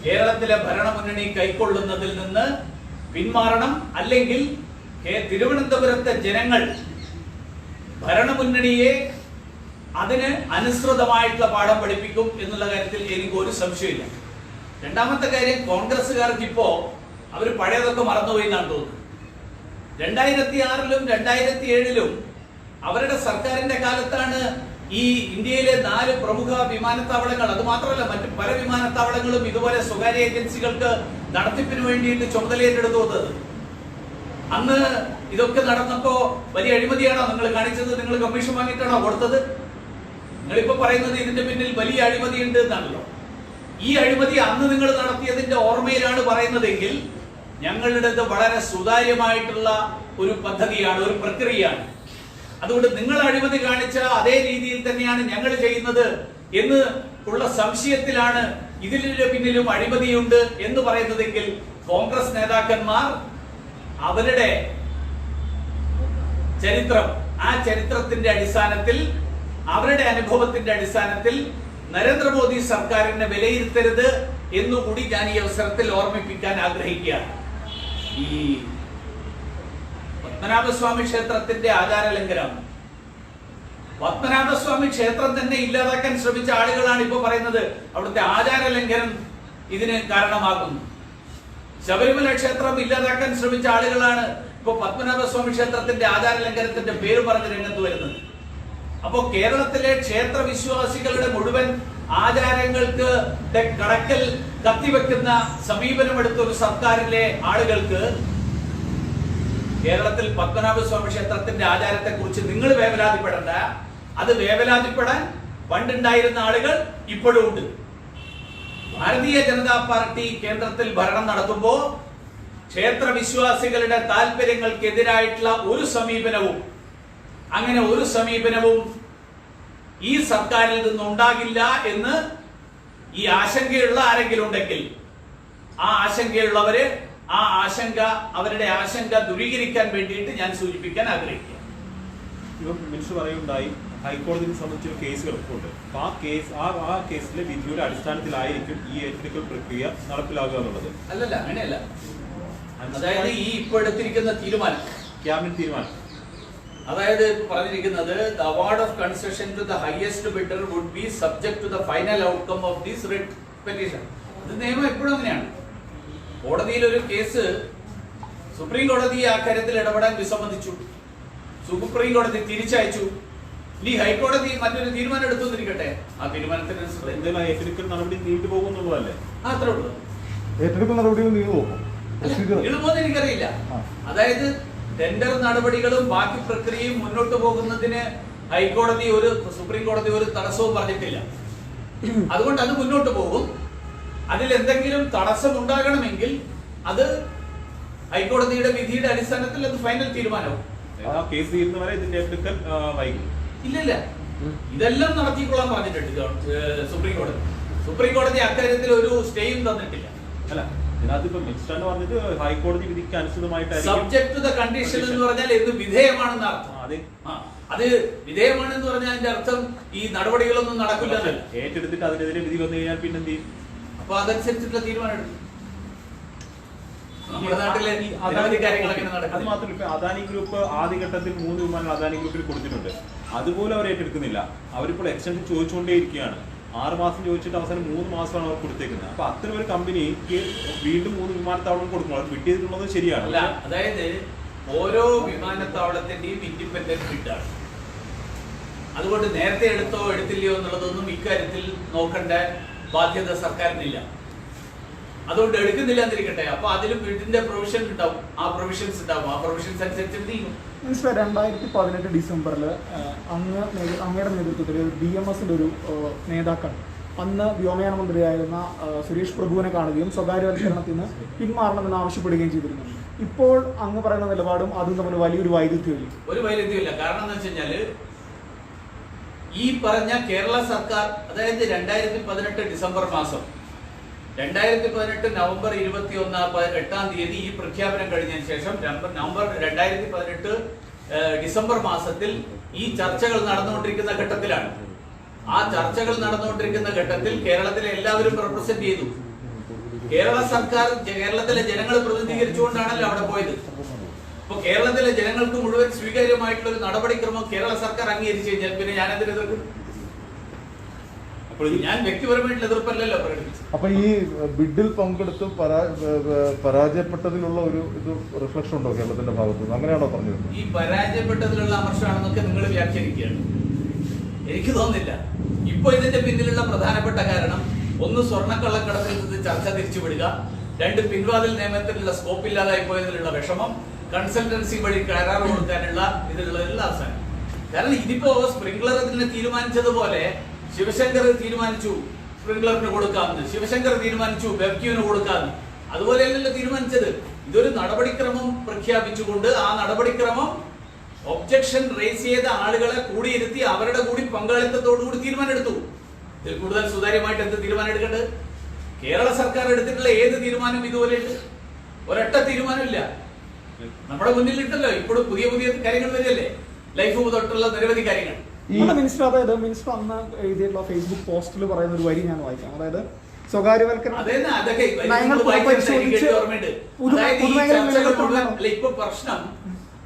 കേരളത്തിലെ ഭരണമുന്നണി കൈക്കൊള്ളുന്നതിൽ നിന്ന് പിന്മാറണം. അല്ലെങ്കിൽ തിരുവനന്തപുരത്തെ ജനങ്ങൾ ഭരണമുന്നണിയെ അതിന് അനുസൃതമായിട്ടുള്ള പാഠം പഠിപ്പിക്കും എന്നുള്ള കാര്യത്തിൽ എനിക്ക് ഒരു സംശയമില്ല. രണ്ടാമത്തെ കാര്യം, കോൺഗ്രസ്സുകാർക്ക് ഇപ്പോ അവർ പഴയതൊക്കെ മറന്നുപോയി എന്നാണ് തോന്നുന്നത്. 2006-ലും 2007-ലും അവരുടെ സർക്കാരിന്റെ കാലത്താണ് ഈ ഇന്ത്യയിലെ 4 പ്രമുഖ വിമാനത്താവളങ്ങൾ, അത് മാത്രമല്ല മറ്റു പല വിമാനത്താവളങ്ങളും ഇതുപോലെ സ്വകാര്യ ഏജൻസികൾക്ക് നടത്തിപ്പിന് വേണ്ടിയിട്ട് ചുമതലയേറ്റെടുത്തു വന്നത്. അന്ന് ഇതൊക്കെ നടന്നപ്പോ വലിയ അഴിമതിയാണോ നിങ്ങൾ കാണിച്ചത്? നിങ്ങൾ കമ്മീഷൻ വാങ്ങിയിട്ടാണോ കൊടുത്തത്? നിങ്ങളിപ്പോ പറയുന്നത് ഇതിന്റെ പിന്നിൽ വലിയ അഴിമതി ഉണ്ട് എന്നാണല്ലോ. ഈ അഴിമതി അന്ന് നിങ്ങൾ നടത്തിയതിന്റെ ഓർമ്മയിലാണ് പറയുന്നതെങ്കിൽ ഞങ്ങളുടേത് വളരെ സുതാര്യമായിട്ടുള്ള ഒരു പദ്ധതിയാണ്, ഒരു പ്രക്രിയയാണ്. അതുകൊണ്ട് നിങ്ങൾ അഴിമതി കാണിച്ച അതേ രീതിയിൽ തന്നെയാണ് ഞങ്ങൾ ചെയ്യുന്നത് എന്ന് ഉള്ള സംശയത്തിലാണ് ഇതിന്റെ പിന്നിലും അഴിമതിയുണ്ട് എന്ന് പറയുന്നതെങ്കിൽ കോൺഗ്രസ് നേതാക്കന്മാർ അവരുടെ ചരിത്രം, ആ ചരിത്രത്തിന്റെ അടിസ്ഥാനത്തിൽ, അവരുടെ അനുഭവത്തിന്റെ അടിസ്ഥാനത്തിൽ നരേന്ദ്രമോദി സർക്കാരിനെ വിലയിരുത്തരുത് എന്നുകൂടി ഞാൻ ഈ അവസരത്തിൽ ഓർമ്മിപ്പിക്കാൻ ആഗ്രഹിക്കുകയാണ്. ഈ പത്മനാഭസ്വാമി ക്ഷേത്രത്തിന്റെ ആചാര ലംഘനം, പത്മനാഭസ്വാമി ക്ഷേത്രം തന്നെ ഇല്ലാതാക്കാൻ ശ്രമിച്ച ആളുകളാണ് ഇപ്പൊ പറയുന്നത് അവിടുത്തെ ആചാര ലംഘനം ഇതിന് കാരണമാകുന്നു. ശബരിമല ക്ഷേത്രം ഇല്ലാതാക്കാൻ ശ്രമിച്ച ആളുകളാണ് ഇപ്പൊ പത്മനാഭസ്വാമി ക്ഷേത്രത്തിന്റെ ആചാര ലംഘനത്തിന്റെ പേര് പറഞ്ഞ് രംഗത്ത് വരുന്നത്. അപ്പോ കേരളത്തിലെ ക്ഷേത്ര വിശ്വാസികളുടെ മുഴുവൻ ആചാരങ്ങൾക്ക് കടക്കൽ കത്തിവെക്കുന്ന സമീപനമെടുത്ത ഒരു സർക്കാരിലെ ആളുകൾക്ക് കേരളത്തിൽ പത്മനാഭസ്വാമി ക്ഷേത്രത്തിന്റെ ആചാരത്തെ കുറിച്ച് നിങ്ങൾ വേവലാതിപ്പെടേണ്ട. അത് വേവലാതിപ്പെടാൻ പണ്ടുണ്ടായിരുന്ന ആളുകൾ ഇപ്പോഴും ഉണ്ട്. ഭാരതീയ ജനതാ പാർട്ടി കേന്ദ്രത്തിൽ ഭരണം നടത്തുമ്പോ ക്ഷേത്ര വിശ്വാസികളുടെ താല്പര്യങ്ങൾക്കെതിരായിട്ടുള്ള ഒരു സമീപനവും ഈ സർക്കാരിൽ നിന്നുണ്ടാകില്ല എന്ന് ഈ ആശങ്കയുള്ള ആരെങ്കിലും ഉണ്ടെങ്കിൽ ആ ആശങ്കയുള്ളവര് അവരുടെ ആശങ്ക ദൂരീകരിക്കാൻ വേണ്ടിയിട്ട് ഞാൻ സൂചിപ്പിക്കാൻ ആഗ്രഹിക്കുക. മിനിസ്റ്റർ പറയുണ്ടായി ഹൈക്കോടതിയെ സംബന്ധിച്ചൊരു കേസ് കിടപ്പുണ്ട്. അപ്പൊ ആ കേസിലെ വിധിയുടെ അടിസ്ഥാനത്തിലായിരിക്കും ഈ ഏറ്റെടുക്കൽ പ്രക്രിയ നടപ്പിലാകുക എന്നുള്ളത്. അല്ലല്ല, അങ്ങനെയല്ല. അതായത് ഈ ഇപ്പോൾ എടുത്തിരിക്കുന്ന തീരുമാനം, ക്യാബിനറ്റ് തീരുമാനം, അതായത് പറഞ്ഞിരിക്കുന്നത് the award of concession to the highest bidder would be subject to the final outcome of this writ petition. ഇത് നിയമം എപ്പോഴും അങ്ങനെയാണ്. കോടതിയിൽ ഒരു കേസ് സുപ്രീം കോടതി ആ കാര്യത്തിൽ ഇടപെടാൻ വിസമ്മതിച്ചു, സുപ്രീം കോടതി തിരിച്ചയച്ചു. ഇനി ഹൈക്കോടതി മറ്റൊരു തീരുമാനം എടുത്തുന്നിരിക്കട്ടെ, ആ തീരുമാനത്തിനനുസരിച്ച് ഏറ്റെടുക്കൽ നടപടി നീണ്ടുപോകുന്നുള്ളതല്ലേ? അത്രേ ഉള്ളൂ. ഏറ്റെടുക്കൽ നടപടികൾ നീങ്ങുമോ? നീളുമോന്ന് എനിക്കറിയില്ല. അതായത് ടെൻഡർ നടപടികളും ബാക്കി പ്രക്രിയയും മുന്നോട്ട് പോകുന്നതിന് സുപ്രീം കോടതി ഒരു തടസ്സവും പറഞ്ഞിട്ടില്ല. അതുകൊണ്ട് അത് മുന്നോട്ട് പോകും. അതിൽ എന്തെങ്കിലും തടസ്സം ഉണ്ടാകണമെങ്കിൽ അത് ഹൈക്കോടതിയുടെ വിധിയുടെ അടിസ്ഥാനത്തിൽ അത് ഫൈനൽ തീരുമാനവും. കേസ് തീരുന്നവരെ ഇതിന്റെ ഏറ്റെടുക്കൽ വൈകും. ഇല്ലില്ല, ഇതെല്ലാം നടത്തിക്കൊള്ളാൻ പറഞ്ഞിട്ടുണ്ട് സുപ്രീം കോടതി അക്കാര്യത്തിൽ ഒരു സ്റ്റേയും തന്നിട്ടില്ല. അല്ല, ഇതിനകത്ത് മിനിസ്റ്റർ പറഞ്ഞത് ഹൈക്കോടതി വിധിക്ക് അനുസൃതമായിട്ട് സബ്ജക്ട് ടു ദ കണ്ടീഷൻ എന്ന് പറഞ്ഞാൽ എന്ത് വിധേയമാണെന്ന് അർത്ഥം. അത് വിധേയമാണെന്ന് പറഞ്ഞാൽ അതിന്റെ അർത്ഥം ഈ നടപടികളൊന്നും നടക്കില്ല. ഏറ്റെടുത്തിട്ട് അതിനെതിരെ വിധി വന്നു കഴിഞ്ഞാൽ പിന്നെ എന്ത് ചെയ്യും? അപ്പൊ അതനുസരിച്ചിട്ടുള്ള തീരുമാനം എടുക്കും. നമ്മുടെ നാട്ടിലെ നിരവധി കാര്യങ്ങൾ അങ്ങനെ നടക്കും. അത് മാത്രമല്ല, ഇപ്പൊ അദാനി ഗ്രൂപ്പ് ആദ്യഘട്ടത്തിൽ 3 വിമാനങ്ങൾ അദാനി ഗ്രൂപ്പിൽ കൊടുത്തിട്ടുണ്ട്. അതുപോലെ അവർ ഏറ്റെടുക്കുന്നില്ല. അവരിപ്പോൾ എക്സ്റ്റൻഷൻ ചോദിച്ചുകൊണ്ടേയിരിക്കുകയാണ്. 6 മാസം ചോദിച്ചിട്ട് അവസാനം 3 മാസമാണ് അവർ കൊടുത്തേക്കുന്നത്. അപ്പൊ അത്തരം ഒരു കമ്പനിക്ക് വീണ്ടും 3 വിമാനത്താവളം കൊടുക്കണം. അവർ ബിഡ് ചെയ്തിട്ടുള്ളത് ശരിയാണ്. അല്ല, അതായത് ഓരോ വിമാനത്താവളത്തിന്റെയും ഇൻഡിപെൻഡന്റ് ബിഡാണ്. അതുകൊണ്ട് നേരത്തെ എടുത്തോ എടുത്തില്ലയോ എന്നുള്ളതൊന്നും ഇക്കാര്യത്തിൽ നോക്കേണ്ട ബാധ്യത സർക്കാരിനില്ല. അതുകൊണ്ട് എടുക്കുന്നില്ല എന്നിരിക്കട്ടെ, അപ്പൊ അതിലും ബിഡിന്റെ പ്രൊവിഷൻ ഉണ്ടാവും, ആ പ്രൊവിഷൻസ് അനുസരിച്ച് നീങ്ങും. 2018 ഡിസംബറിൽ അങ്ങയുടെ നേതൃത്വത്തിൽ BMSന്റെ ഒരു നേതാക്കൾ അന്ന് വ്യോമയാന മന്ത്രിയായിരുന്ന സുരേഷ് പ്രഭുവിനെ കാണുകയും സ്വകാര്യവൽക്കരണത്തിൽ നിന്ന് പിന്മാറണമെന്ന് ആവശ്യപ്പെടുകയും ചെയ്തിരുന്നു. ഇപ്പോൾ അങ്ങ് പറയുന്ന നിലപാടും അതും തമ്മിൽ വലിയൊരു വൈരുദ്ധ്യമില്ല. ഒരു വൈരുദ്ധ്യമില്ല. കാരണം എന്താ വെച്ച് കഴിഞ്ഞാല് ഈ പറഞ്ഞ കേരള സർക്കാർ, അതായത് 2018 ഡിസംബർ മാസം 2018 നവംബർ 8-ാം തീയതി ഈ പ്രഖ്യാപനം കഴിഞ്ഞതിന് ശേഷം നവംബർ 2018 ഡിസംബർ മാസത്തിൽ ഈ ചർച്ചകൾ നടന്നുകൊണ്ടിരിക്കുന്ന ഘട്ടത്തിലാണ്. ആ ചർച്ചകൾ നടന്നുകൊണ്ടിരിക്കുന്ന ഘട്ടത്തിൽ കേരളത്തിലെ എല്ലാവരും റെപ്രസെന്റ് ചെയ്തു. കേരള സർക്കാർ കേരളത്തിലെ ജനങ്ങളെ പ്രതിനിധീകരിച്ചുകൊണ്ടാണല്ലോ അവിടെ പോയത്. അപ്പൊ കേരളത്തിലെ ജനങ്ങൾക്ക് മുഴുവൻ സ്വീകാര്യമായിട്ടുള്ള ഒരു നടപടിക്രമം കേരള സർക്കാർ അംഗീകരിച്ചു കഴിഞ്ഞാൽ പിന്നെ ഞാൻ എന്തിനു എതിർക്കും? ഞാൻ വ്യക്തിപരമായിട്ടുള്ള എതിർപ്പല്ലല്ലോ പ്രകടിപ്പിച്ചത്. അപ്പൊ ഈ ബിഡിൽ പങ്കെടുത്ത് പരാജയപ്പെട്ടതിലുള്ള ഒരു ഇത് റിഫ്ലക്ഷൻ ഉണ്ടോ കേരളത്തിന്റെ ഭാഗത്ത് നിന്ന്? അങ്ങനെയാണോ പറഞ്ഞത്? ഈ പരാജയപ്പെട്ടതിലുള്ള അമർഷമാണെന്നൊക്കെ നിങ്ങൾ വ്യാഖ്യാനിക്കുകയാണ്. എനിക്ക് തോന്നുന്നില്ല. ഇപ്പൊ ഇതിന്റെ പിന്നിലുള്ള പ്രധാനപ്പെട്ട കാരണം ഒന്ന് സ്വർണ്ണക്കള്ളക്കടത്തിൽ നിന്ന് ചർച്ച തിരിച്ചുവിടുക, രണ്ട് പിൻവാതിൽ നിയമനത്തിലുള്ള സ്കോപ്പ് ഇല്ലാതായി പോയതിലുള്ള വിഷമം, കൺസൾട്ടൻസി വഴി കരാർ കൊടുക്കാനുള്ള ഇതിലുള്ള അവസാനം. കാരണം ഇതിപ്പോ സ്പ്രിംഗ്ലർ ഇതിനെ തീരുമാനിച്ചതുപോലെ ശിവശങ്കർ തീരുമാനിച്ചു സ്പ്രിംഗ്ലറിന് കൊടുക്കാമെന്ന്, ശിവശങ്കർ തീരുമാനിച്ചു വെബ്ക്യൂവിന് കൊടുക്കാമെന്ന്. അതുപോലെയല്ലല്ലോ തീരുമാനിച്ചത്. ഇതൊരു നടപടിക്രമം പ്രഖ്യാപിച്ചുകൊണ്ട് ആ നടപടിക്രമം ഒബ്ജക്ഷൻ റേസ് ചെയ്ത ആളുകളെ കൂടിയിരുത്തി അവരുടെ കൂടി പങ്കാളിത്തത്തോടുകൂടി തീരുമാനമെടുത്തു. ഇതിൽ കൂടുതൽ സുതാര്യമായിട്ട് എന്ത് തീരുമാനം എടുക്കേണ്ടത്? കേരള സർക്കാർ എടുത്തിട്ടുള്ള ഏത് തീരുമാനം ഇതുപോലെ ഉണ്ട്? ഒരൊറ്റ തീരുമാനമില്ല. നമ്മുടെ മുന്നിലിട്ടല്ലോ ഇപ്പോഴും പുതിയ പുതിയ കാര്യങ്ങൾ വരികയല്ലേ, ലൈഫ് തൊട്ടുള്ള നിരവധി കാര്യങ്ങൾ. മിനിസ്റ്റർ, അതായത് മിനിസ്റ്റർ അന്ന് എഴുതിയിട്ടുള്ള ഫേസ്ബുക്ക് പോസ്റ്റിൽ പറയുന്ന ഒരു വരി ഞാൻ വായിക്കാം. അതായത് സ്വകാര്യവൽക്കരണം ഇപ്പൊ പ്രശ്നം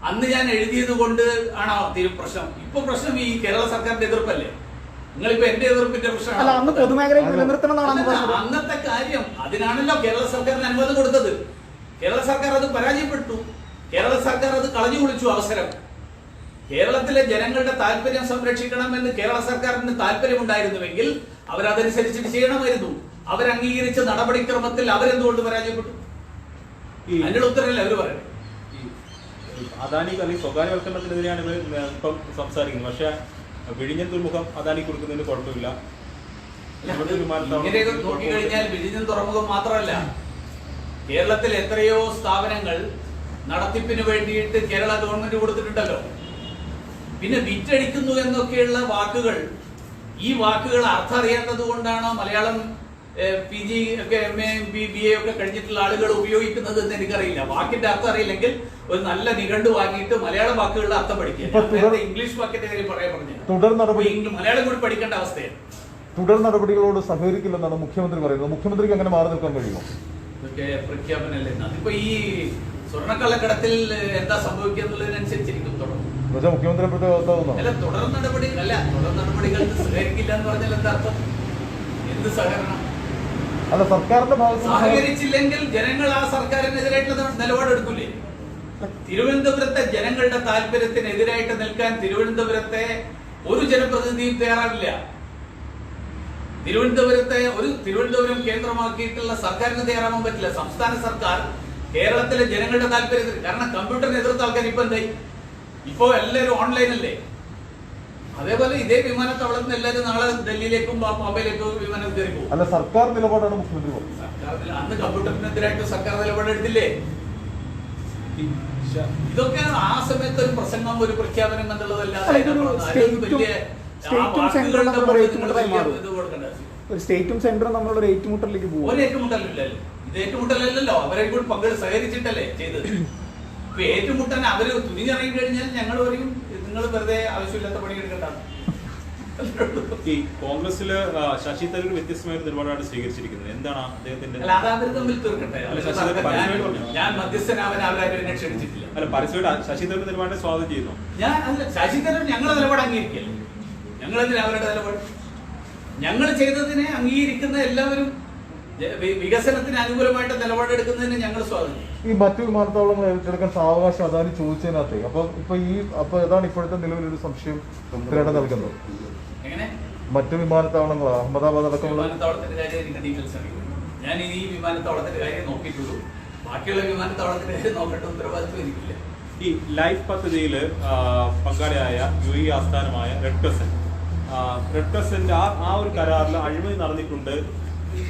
അന്ന് ഞാൻ എഴുതിയത് കൊണ്ട് ആണോ പ്രശ്നം? ഇപ്പൊ പ്രശ്നം ഈ കേരള സർക്കാരിന്റെ എതിർപ്പല്ലേ? നിങ്ങളിപ്പോ എന്റെ എതിർപ്പിന്റെ പ്രശ്നമാണ്. അന്നത്തെ കാര്യം അതിനാണല്ലോ കേരള സർക്കാരിന് അനുവാദം കൊടുത്തത്. കേരള സർക്കാർ അത് പരാജയപ്പെട്ടു. കേരള സർക്കാർ അത് കളഞ്ഞു കുളിച്ചു അവസരം. കേരളത്തിലെ ജനങ്ങളുടെ താല്പര്യം സംരക്ഷിക്കണമെന്ന് കേരള സർക്കാരിന് താല്പര്യമുണ്ടായിരുന്നുവെങ്കിൽ അവരതനുസരിച്ചിട്ട് ചെയ്യണമായിരുന്നു. അവരംഗീകരിച്ച നടപടിക്രമത്തിൽ അവരെന്തുകൊണ്ട് പരാജയപ്പെട്ടു? അതിനുള്ള ഉത്തരവല്ലേ അവര് പറയുന്നത്. അദാനി അല്ലെങ്കിൽ സ്വകാര്യവൽക്കരണത്തിനെതിരെയാണ് ഇപ്പം സംസാരിക്കുന്നത്. പക്ഷെ വിഴിഞ്ഞം തുറമുഖം അദാനി കൊടുക്കുന്നതിന് കുഴപ്പമില്ല. ഇങ്ങനെയൊക്കെ നോക്കിക്കഴിഞ്ഞാൽ വിഴിഞ്ഞം തുറമുഖം മാത്രമല്ല, കേരളത്തിൽ എത്രയോ സ്ഥാപനങ്ങൾ നടത്തിപ്പിന് വേണ്ടിയിട്ട് കേരള ഗവൺമെന്റ് കൊടുത്തിട്ടുണ്ടല്ലോ. പിന്നെ വിറ്റഴിക്കുന്നു എന്നൊക്കെയുള്ള വാക്കുകൾ, ഈ വാക്കുകൾ അർത്ഥം അറിയാത്തത് കൊണ്ടാണോ മലയാളം PG ഒക്കെ MA BA ഒക്കെ കഴിഞ്ഞിട്ടുള്ള ആളുകൾ ഉപയോഗിക്കുന്നത് എന്ന് എനിക്കറിയില്ല. വാക്കിന്റെ അർത്ഥം അറിയില്ലെങ്കിൽ ഒരു നല്ല നിഘണ്ടു വാങ്ങിയിട്ട് മലയാള വാക്കുകളുടെ അർത്ഥം പഠിക്കുക. ഇംഗ്ലീഷ് വാക്കിന്റെ കാര്യം പറഞ്ഞു മലയാളം കൂടി പഠിക്കേണ്ട അവസ്ഥയാണ്. തുടർ നടപടികളോട് സഹകരിക്കില്ലെന്നാണ് മുഖ്യമന്ത്രി പറയുന്നത്. മുഖ്യമന്ത്രിക്ക് അങ്ങനെ മാറി നിൽക്കാൻ കഴിയുമോ? ഇതൊക്കെ പ്രഖ്യാപനമല്ലേ. അതിപ്പോ ഈ സ്വർണ്ണക്കള്ളക്കടത്തിൽ എന്താ സംഭവിക്കുക എന്നുള്ളതിനനുസരിച്ചിരിക്കും തുടർന്ന്. മുഖ്യമന്ത്രി അല്ല, തുടർ നടപടികൾക്ക് സഹകരിക്കില്ല എന്ന് പറഞ്ഞാൽ എന്താ അർത്ഥം? എന്ത് സഹകരണം? അല്ല, സർക്കാരിന്റെ ഭാഗത്ത് സഹകരിച്ചില്ലെങ്കിൽ ജനങ്ങൾ ആ സർക്കാരിനെതിരായിട്ടുള്ള നിലപാടെടുക്കൂലേ? തിരുവനന്തപുരത്തെ ജനങ്ങളുടെ താല്പര്യത്തിനെതിരായിട്ട് നിൽക്കാൻ തിരുവനന്തപുരത്തെ ഒരു ജനപ്രതിനിധിയും തയ്യാറാവില്ല. തിരുവനന്തപുരം കേന്ദ്രമാക്കിയിട്ടുള്ള സർക്കാരിന് തയ്യാറാവാൻ പറ്റില്ല. സംസ്ഥാന സർക്കാർ കേരളത്തിലെ ജനങ്ങളുടെ താല്പര്യത്തിൽ, കാരണം കമ്പ്യൂട്ടറിന് എതിർത്ത ആൾക്കാർ ഇപ്പൊ എന്തായി? ഇപ്പോ എല്ലാവരും ഓൺലൈൻ അല്ലേ? അതേപോലെ ഇതേ വിമാനത്താവളത്തിൽ നിന്ന് എല്ലാവരും നാളെ ഡൽഹിയിലേക്കും ബോംബെയിലേക്കും വിമാനം കയറി പോകും. അല്ല, സർക്കാർ നിലപാടാണ് മുഖ്യമന്ത്രി അന്ന് കമ്പ്യൂട്ടറിനെതിരായിട്ട് സർക്കാർ നിലപാടെടുത്തില്ലേ? ഇതൊക്കെ ആ സമയത്ത് ഒരു പ്രസംഗം, ഒരു പ്രഖ്യാപനം എന്നുള്ളതല്ലാതെ ഒരു സ്റ്റേറ്റും സെന്ററും തമ്മിലുള്ള ഒരു ഏറ്റുമുട്ടലിലേക്ക് പോകും. ഒരു ഏറ്റുമുട്ടലില്ലല്ലോ. ഇത് ഏറ്റുമുട്ടലല്ലോ, അവരെ കൂടി സഹകരിച്ചിട്ടല്ലേ ചെയ്തത്. ഇപ്പൊ ഏറ്റുമുട്ടാൻ അവര് തുനിഞ്ഞിറങ്ങി കഴിഞ്ഞാൽ ഞങ്ങൾ പറയും നിങ്ങൾ വെറുതെ ആവശ്യമില്ലാത്ത പണിയെടുക്കണ്ടാണ്. ഈ കോൺഗ്രസില് ശശി തരൂർ വ്യത്യസ്തമായ നിലപാടാണ് സ്വീകരിച്ചിരിക്കുന്നത്. എന്താണ് അദ്ദേഹത്തിന്റെ? തമ്മിൽ തീർക്കട്ടെ. ഞാൻ മധ്യസ്ഥനാവാൻ അവരാരും എന്നെ ക്ഷണിച്ചിട്ടില്ല. അല്ല, പരസ്യമായിട്ട് ശശി തരൂർ നിലപാടിനെ സ്വാഗതം ചെയ്യുന്നു. ഞാൻ അല്ല, ശശി തരൂർ ഞങ്ങളെ നിലപാട് അംഗീകരിക്കല്ലേ. ഞങ്ങളെന്തിനാ അവരുടെ നിലപാട്? ഞങ്ങൾ ചെയ്തതിനെ അംഗീകരിക്കുന്ന എല്ലാവരും വികസനത്തിന് അനുകൂലമായിട്ട് നിലപാടെടുക്കുന്നതിന് ഞങ്ങൾ സ്വാഗതം. ഈ മറ്റു വിമാനത്താവളങ്ങൾ ഏറ്റെടുക്കാൻ സാവകാശം അദാനി ചോദിച്ചതിനകത്ത് അപ്പൊ ഇതാണ് ഇപ്പോഴത്തെ നിലവിലൊരു സംശയം നൽകുന്നത്. എങ്ങനെ മറ്റു വിമാനത്താവളങ്ങൾ അഹമ്മദാബാദ് അടക്കമുള്ള വിമാനത്താവളത്തിന്റെ കാര്യം എനിക്ക് ഡീറ്റെയിൽസ് അറിയില്ല. ഞാൻ ഈ വിമാനത്താവളത്തിന്റെ കാര്യം നോക്കിയിട്ടുള്ളൂ. ബാക്കിയുള്ള വിമാനത്താവളത്തിന്റെ കാര്യം നോക്കേണ്ട ഉത്തരവാദിത്വം എനിക്കില്ല. ഈ ലൈഫ് പദ്ധതിയിൽ പങ്കാളിയായ UAE ആസ്ഥാനമായ റെഡ് ക്രസന്റ് ആ ഒരു കരാറിൽ അഴിമതി നടന്നിട്ടുണ്ട്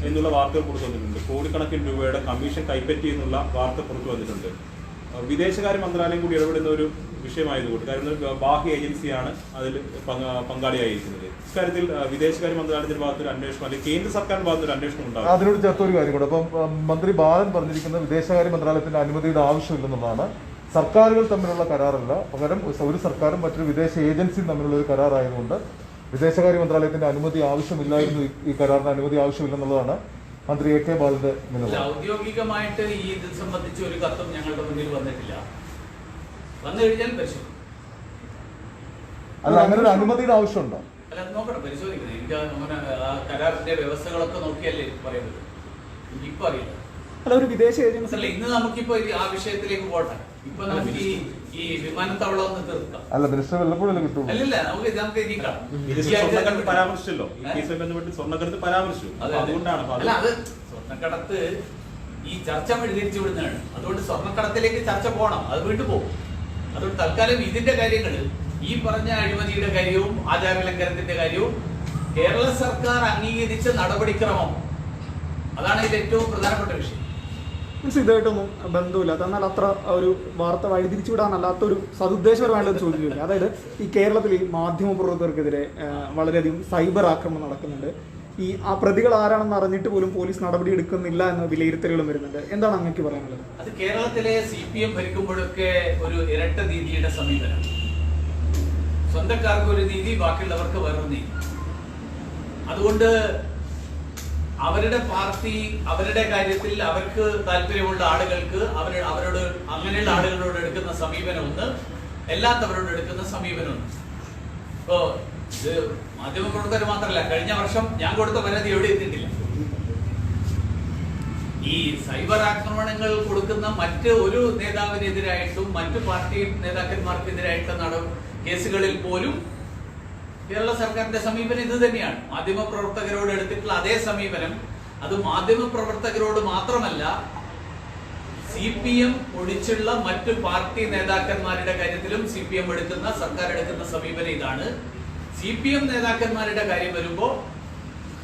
എന്നുള്ള വാർത്തകൾ പുറത്തു വന്നിട്ടുണ്ട്. കോടിക്കണക്കിന് രൂപയുടെ കമ്മീഷൻ കൈപ്പറ്റി എന്നുള്ള വാർത്ത പുറത്തു വന്നിട്ടുണ്ട്. വിദേശകാര്യ മന്ത്രാലയം കൂടി ഇടപെടുന്ന ഒരു വിഷയമായതുകൊണ്ട്, കാരണം ഒരു ബാഹ്യ ഏജൻസിയാണ് അതിൽ പങ്കാളിയായിരിക്കുന്നത്. ഇക്കാര്യത്തിൽ വിദേശകാര്യ മന്ത്രാലയത്തിന്റെ ഭാഗത്തൊരു അന്വേഷണം അല്ലെങ്കിൽ കേന്ദ്ര സർക്കാരിന്റെ ഭാഗത്തൊരു അന്വേഷണം ഉണ്ടാകും. അതിനോട് ചേർത്ത ഒരു കാര്യം കൂടെ, അപ്പം മന്ത്രി ബാലൻ പറഞ്ഞിരിക്കുന്നത് വിദേശകാര്യ മന്ത്രാലയത്തിന്റെ അനുമതിയുടെ ആവശ്യമില്ലെന്നുള്ളതാണ്. സർക്കാരുകൾ തമ്മിലുള്ള കരാറല്ല, പകരം ഒരു സർക്കാരും മറ്റൊരു വിദേശ ഏജൻസിയും തമ്മിലുള്ള ഒരു കരാറായതുകൊണ്ട് വിദേശകാര്യ മന്ത്രാലയത്തിന്റെ അനുമതി ആവശ്യമില്ലായിരുന്നു, ഈ കരാറിന് അനുമതി ആവശ്യമില്ലെന്നുള്ളതാണ് മന്ത്രി എ കെ ബാലന്റെ നിലപാട്. ഔദ്യോഗികമായിട്ട് ഈ ഇത് സംബന്ധിച്ച് ഒരു കത്തും ഞങ്ങളുടെ മുന്നിൽ വന്നിട്ടില്ല. വന്നു കഴിഞ്ഞാൽ പരിശോധിക്കും. അല്ല, അങ്ങനെ ഒരു അനുമതിയുടെ ആവശ്യമുണ്ടോ? അല്ല, നോക്കണം, പരിശോധിക്കണം. എനിക്ക് അങ്ങനെ ആ കരാറിന്റെ വ്യവസ്ഥകളൊക്കെ നോക്കിയല്ലേ പറയുന്നത്. എനിക്കിപ്പോ അറിയില്ല. അല്ല, ഒരു വിദേശ ഏജൻസി അല്ല, ഇന്ന് നമുക്കിപ്പോ ആ വിഷയത്തിലേക്ക് പോട്ടെ. ഇപ്പൊ നമുക്ക് ഈ വിമാനത്താവളം ഒന്ന് തീർക്കാം. അല്ല, മിനിസ്റ്റർ വല്ലപ്പോഴല്ലേ കിട്ടുള്ളൂ. അല്ലല്ല, നമുക്ക് ഇരിക്കാം. സ്വർണ്ണക്കടത്ത് പരാമർശിച്ചല്ലോ, ഈ കേസുമായി ബന്ധപ്പെട്ട് സ്വർണ്ണക്കടത്ത് പരാമർശിച്ചു. അതുകൊണ്ടാണ് അല്ല, അത് സ്വർണ്ണക്കടത്ത് ഈ ചർച്ച വഴിതിരിച്ചു വിടുന്നതാണ്. അതുകൊണ്ട് സ്വർണ്ണക്കടത്തിലേക്ക് ചർച്ച പോകണം, അത് വീണ്ടും പോകും. അതുകൊണ്ട് തൽക്കാലം ഇതിന്റെ കാര്യങ്ങൾ, ഈ പറഞ്ഞ അഴിമതിയുടെ കാര്യവും ആചാരലംഘനത്തിന്റെ കാര്യവും കേരള സർക്കാർ അംഗീകരിച്ച നടപടിക്രമം, അതാണ് ഇതിൽ ഏറ്റവും പ്രധാനപ്പെട്ട വിഷയം. മീൻസ് ഇതായിട്ടൊന്നും ബന്ധമില്ലാത്ത, എന്നാൽ അത്ര ഒരു വാർത്ത വഴിതിരിച്ചു വിടാനല്ലാത്തൊരു സതുദ്ദേശപരമായിട്ടുള്ള ചോദ്യമില്ല. അതായത് ഈ കേരളത്തിൽ ഈ മാധ്യമപ്രവർത്തകർക്കെതിരെ വളരെയധികം സൈബർ ആക്രമണം നടക്കുന്നുണ്ട്. ആ പ്രതികൾ ആരാണെന്ന് അറിഞ്ഞിട്ട് പോലും പോലീസ് നടപടി എടുക്കുന്നില്ല എന്ന വിലയിരുത്തലുകളും വരുന്നുണ്ട്. എന്താണ് അങ്ങേക്ക് പറയാനുള്ളത്? അത് കേരളത്തിലെ CPM ഭരിക്കുമ്പോഴൊക്കെ ഒരു ഇരട്ട നീതിയുടെ സമീപനം. സ്വന്തക്കാർക്ക് ഒരു നീതി, ബാക്കിയുള്ളവർക്ക് വേറൊരു നീതി. അതുകൊണ്ട് അവരുടെ പാർട്ടി, അവരുടെ കാര്യത്തിൽ അവർക്ക് താല്പര്യമുള്ള ആളുകൾക്ക് അവരോട് അങ്ങനെയുള്ള ആളുകളോട് എടുക്കുന്ന സമീപനം ഒന്ന്, അല്ലാത്തവരോട് എടുക്കുന്ന സമീപനം ഒന്ന്. ഇപ്പോ ഇത് മാധ്യമപ്രവർത്തകർ മാത്രമല്ല, കഴിഞ്ഞ വർഷം ഞാൻ കൊടുത്ത പരാതി എവിടെ എത്തിയിട്ടില്ല. ഈ സൈബർ ആക്രമണങ്ങൾ കൊടുക്കുന്ന മറ്റ് ഒരു നേതാവിനെതിരായിട്ടും മറ്റു പാർട്ടി നേതാക്കന്മാർക്കെതിരായിട്ടുള്ള കേസുകളിൽ പോലും കേരള സർക്കാരിന്റെ സമീപനം ഇത് തന്നെയാണ്. മാധ്യമപ്രവർത്തകരോട് എടുത്തിട്ടുള്ള അതേ സമീപനം, അത് മാധ്യമപ്രവർത്തകരോട് മാത്രമല്ല, CPM ഒഴിച്ചുള്ള മറ്റു പാർട്ടി നേതാക്കന്മാരുടെ കാര്യത്തിലും CPM സർക്കാർ എടുക്കുന്ന സമീപനം ഇതാണ്. CPM നേതാക്കന്മാരുടെ കാര്യം വരുമ്പോൾ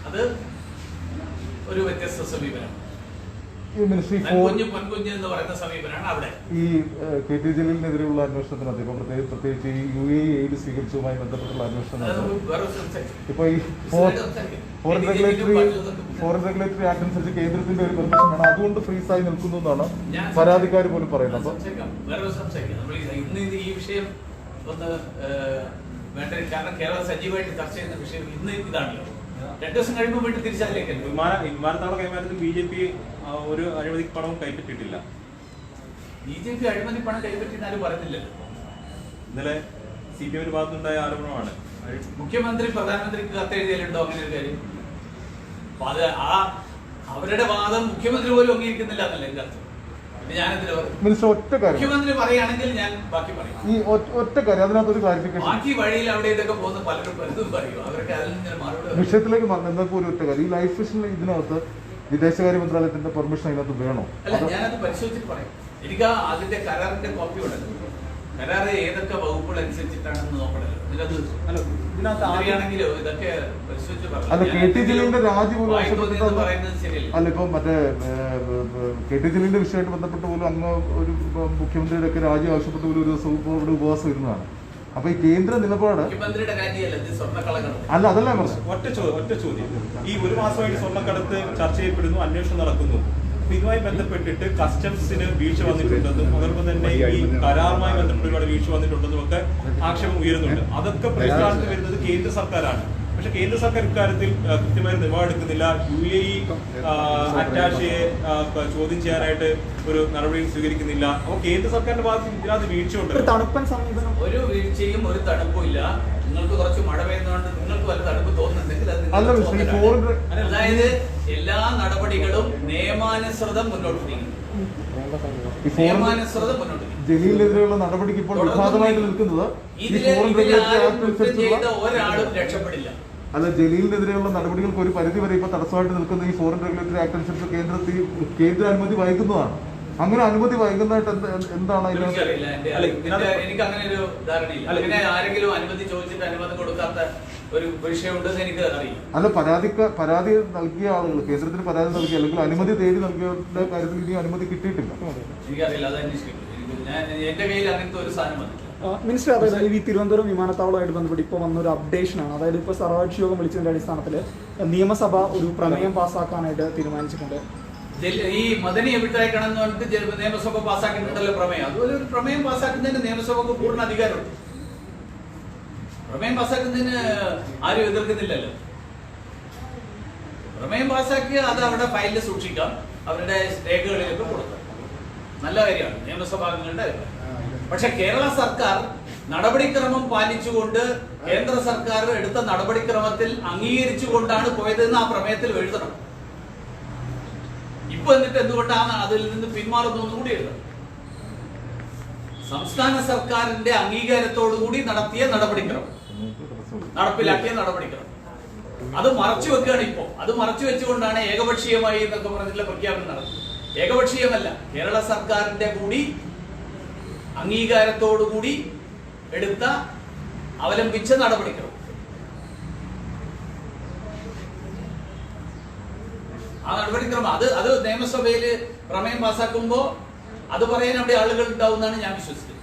അത് ഒരു വ്യത്യസ്ത സമീപനം. പൊൻകുഞ്ഞ് എന്ന് പറയുന്ന സമീപനമാണ് അവിടെ. ഈ KT ജലീലിനെതിരെയുള്ള അന്വേഷണത്തിനകത്ത് ഇപ്പൊ പ്രത്യേകിച്ച് ഈ UAE എയ്ഡ് സ്വീകരിച്ചതുമായി ബന്ധപ്പെട്ടുള്ള അന്വേഷണത്തിനകത്ത് ഇപ്പൊ ഈ ഫോറിൻ റെഗുലേറ്ററി ആക്ട് അനുസരിച്ച് കേന്ദ്രത്തിന്റെ ഒരു പെർമിഷൻ വേണം, അതുകൊണ്ട് ഫ്രീസായി നിൽക്കുന്നു എന്നാണ് പരാതിക്കാർ പോലും പറയുന്നത്. ഇന്ന് ഈ വിഷയം ഒന്ന് വേണ്ട, കാരണം കേരളം സജീവമായിട്ട് ചർച്ച ചെയ്യുന്ന വിഷയം ഇന്ന് ഇതാണല്ലോ. 2 ദിവസം കഴിയുമ്പോൾ വീണ്ടും തിരിച്ചതിലേക്കല്ലോ. വിമാനത്താവള കൈമാറ്റത്തിൽ BJP ഒരു അഴിമതി പണവും കൈപ്പറ്റിയിട്ടില്ല. BJP അഴിമതി പണം കൈപ്പറ്റിയെന്ന് ആരും പറയുന്നില്ലല്ലോ. ഇന്നലെ CPM ഭാഗത്തുണ്ടായ ആരോപണമാണ്. മുഖ്യമന്ത്രി പ്രധാനമന്ത്രിക്ക് കത്തെഴുതിയാലുണ്ടോ അങ്ങനെ ഒരു കാര്യം? അപ്പൊ അത് അവരുടെ വാദം മുഖ്യമന്ത്രി പോലും അംഗീകരിക്കുന്നില്ല എന്നല്ലേ എന്റെ അർത്ഥം. മിനിസ്റ്റർ ഒറ്റ കാര്യം, മുഖ്യമന്ത്രി പറയുകയാണെങ്കിൽ ഞാൻ ബാക്കി പറയും. ഈ ഒറ്റ കാര്യം, അതിനകത്തൊരു ക്ലാരിഫിക്കേഷൻ. ബാക്കി വഴിയിൽ അവിടെ ഇതൊക്കെ പോകുന്ന പലരും പലതും പറയും. അവർക്ക് അതിൽ നിന്ന് മറുപടി വിഷയത്തിലേക്ക് എന്തൊക്കെ ഒരു ഒറ്റ കാര്യം, ഈ ലൈഫ് മിഷനിൽ ഇതിനകത്ത് വിദേശകാര്യ മന്ത്രാലയത്തിന്റെ പെർമിഷൻ അതിനകത്ത് വേണോ? അല്ല, ഞാനത് പരിശോധിച്ചിട്ട് പറയാം. എനിക്ക് അതിന്റെ കരാറിന്റെ കോപ്പി ഉണ്ടല്ലോ. കരാറ് ഏതൊക്കെ വകുപ്പുകൾ അനുസരിച്ചിട്ടാണെന്ന് നോക്കണല്ലോ. ഇതിനകത്താണെങ്കിലോ ഇതൊക്കെ പരിശോധിച്ച് പറയാം. അല്ല, KT ജലീലിന്റെ രാജി പോലും പറയുന്നത് ശരിയല്ല. അല്ല, ഇപ്പൊ മറ്റേ KT ജലീലിന്റെ വിഷയമായിട്ട് ബന്ധപ്പെട്ട് പോലും അങ്ങ് ഒരു മുഖ്യമന്ത്രിയുടെ ഒക്കെ രാജി ആവശ്യപ്പെട്ട് പോലും ഒരു ദിവസം ഇവിടെ ഉപവാസം ഇരുന്നതാണ്. അപ്പൊ ഈ കേന്ദ്ര നിലപാട് മുഖ്യമന്ത്രിയുടെ രാജിയല്ല, സ്വർണ്ണക്കളകളാണ്. അല്ല, അതല്ല പറഞ്ഞു. ഒറ്റ ചോദ്യം, ഈ ഒരു മാസമായിട്ട് സ്വർണ്ണക്കടത്ത് ചർച്ച ചെയ്യപ്പെടുന്നു, അന്വേഷണം നടക്കുന്നു. ഇതുമായി ബന്ധപ്പെട്ടിട്ട് കസ്റ്റംസിന് വീഴ്ച വന്നിട്ടുണ്ടെന്നും അതോടൊപ്പം തന്നെ ഈ കരാറുമായി ബന്ധപ്പെട്ട് ഒരുപാട് വീഴ്ച വന്നിട്ടുണ്ടെന്നും ഒക്കെ ആക്ഷേപം ഉയരുന്നുണ്ട്. അതൊക്കെ പ്രതിസ്ഥാനത്ത് വരുന്നത് കേന്ദ്ര സർക്കാരാണ്. പക്ഷെ കേന്ദ്ര സർക്കാർ ഇക്കാര്യത്തിൽ കൃത്യമായ നിലപാടെടുക്കുന്നില്ല. UAE അറ്റാഷയെ ചോദ്യം ചെയ്യാനായിട്ട് ഒരു നടപടി സ്വീകരിക്കുന്നില്ല. അപ്പോൾ കേന്ദ്ര സർക്കാരിന്റെ ഭാഗത്ത് ഇതിനകത്ത് വീഴ്ചയുണ്ട്. ഒരു വീഴ്ചയും ഒരു തണുപ്പും ഇല്ല. നിങ്ങൾക്ക് കുറച്ച് മഴ പെയ്യുന്നതുകൊണ്ട് നിങ്ങൾക്ക് വല്ല തണുപ്പ് തോന്നുന്നുണ്ടെങ്കിൽ അതായത് എല്ലാ നടപടികളും നിയമാനുസൃതം മുന്നോട്ട് നീങ്ങും. ജലീലിനെതിരെയുള്ള നടപടിക്ക് ഇപ്പോൾ വിഘാതമായിട്ട് നിൽക്കുന്നത് ഒരാളും രക്ഷപ്പെടില്ല. അല്ല, ജലീലിനെതിരെയുള്ള നടപടികൾക്ക് ഒരു പരിധി വരെ ഇപ്പൊ തടസ്സമായിട്ട് നിൽക്കുന്ന ഈ ഫോറിൻ റെഗുലേറ്ററി ആക്ട് അനുസരിച്ച് കേന്ദ്ര അനുമതി വൈകുന്നതാണ്. അങ്ങനെ അനുമതി വൈകുന്നതായിട്ട് എന്താണ്? എനിക്ക് അങ്ങനെ ഒരു ധാരണയില്ല. അങ്ങനെ ആരെങ്കിലും അനുമതി ചോദിച്ചിട്ട് അനുമതി കൊടുക്കാത്ത ഒരു വിഷയമുണ്ടെന്ന് എനിക്ക് അറിയില്ല. അല്ല, പരാതി നൽകിയ ആളുകൾ, കേന്ദ്രത്തിന് പരാതി നൽകിയ അല്ലെങ്കിൽ അനുമതി തേടി നൽകിയവരുടെ കാര്യത്തിൽ ഇനി അനുമതി കിട്ടിയിട്ടില്ല. എനിക്കറിയില്ല, അത് അന്വേഷിക്കും. എന്റെ കയ്യിൽ അങ്ങനത്തെ ഒരു സാധനം വന്നിട്ടില്ല. മിനിസ്റ്റർ, അതായത് ഈ തിരുവനന്തപുരം വിമാനത്താവളമായിട്ട് ബന്ധപ്പെട്ട് ഇപ്പോൾ വന്നൊരു അപ്ഡേഷനാണ്. അതായത് ഇപ്പോൾ സർവകക്ഷി യോഗം വിളിച്ചതിന്റെ അടിസ്ഥാനത്തിൽ നിയമസഭ ഒരു പ്രമേയം പാസ്സാക്കാനായിട്ട് തീരുമാനിച്ചിട്ടുണ്ട്. ഈ മദനി അഭിപ്രായക്കണം എന്ന് പറഞ്ഞിട്ട് നിയമസഭ പാസ്സാക്കിയിട്ടുണ്ടല്ലോ പ്രമേയം. അതുപോലെ ഒരു പ്രമേയം പാസ്സാക്കുന്നതിന് നിയമസഭക്ക് പൂർണ്ണ അധികാരമുണ്ട്. പ്രമേയം പാസ്സാക്കുന്നതിന് ആരും എതിർക്കുന്നില്ലല്ലോ. പ്രമേയം പാസ്സാക്കി അത് അവരുടെ ഫയലിൽ സൂക്ഷിക്കാം, അവരുടെ രേഖകളിലൊക്കെ കൊടുക്കാം. നല്ല കാര്യമാണ് നിയമസഭാംഗങ്ങളുടെ അഭിപ്രായം. പക്ഷെ കേരള സർക്കാർ നടപടിക്രമം പാലിച്ചുകൊണ്ട് കേന്ദ്ര സർക്കാർ എടുത്ത നടപടിക്രമത്തിൽ അംഗീകരിച്ചുകൊണ്ടാണ് പോയതെന്ന് ആ പ്രമേയത്തിൽ എഴുതണം. ഇപ്പൊ എന്നിട്ട് എന്തുകൊണ്ടാണ് അതിൽ നിന്ന് പിന്മാറുന്നൊന്നും കൂടി എഴുതണം. സംസ്ഥാന സർക്കാരിന്റെ അംഗീകാരത്തോടുകൂടി നടത്തിയ നടപടിക്രമം, നടപ്പിലാക്കിയ നടപടിക്രമം, അത് മറച്ചു വെക്കുകയാണ് ഇപ്പോ. അത് മറച്ചു വെച്ചുകൊണ്ടാണ് ഏകപക്ഷീയമായി എന്നൊക്കെ പറഞ്ഞിട്ടുള്ള പ്രഖ്യാപനം നടത്തുന്നത്. ഏകപക്ഷീയമല്ല, കേരള സർക്കാരിന്റെ കൂടി അംഗീകാരത്തോടുകൂടി എടുത്ത അവലംബിച്ച നടപടിക്രമം. ആ നടപടിക്രമം അത് നിയമസഭയിൽ പ്രമേയം പാസ്സാക്കുമ്പോൾ അത് പറയാൻ അവിടെ ആളുകൾ ഉണ്ടാവും എന്നാണ് ഞാൻ വിശ്വസിക്കുന്നത്.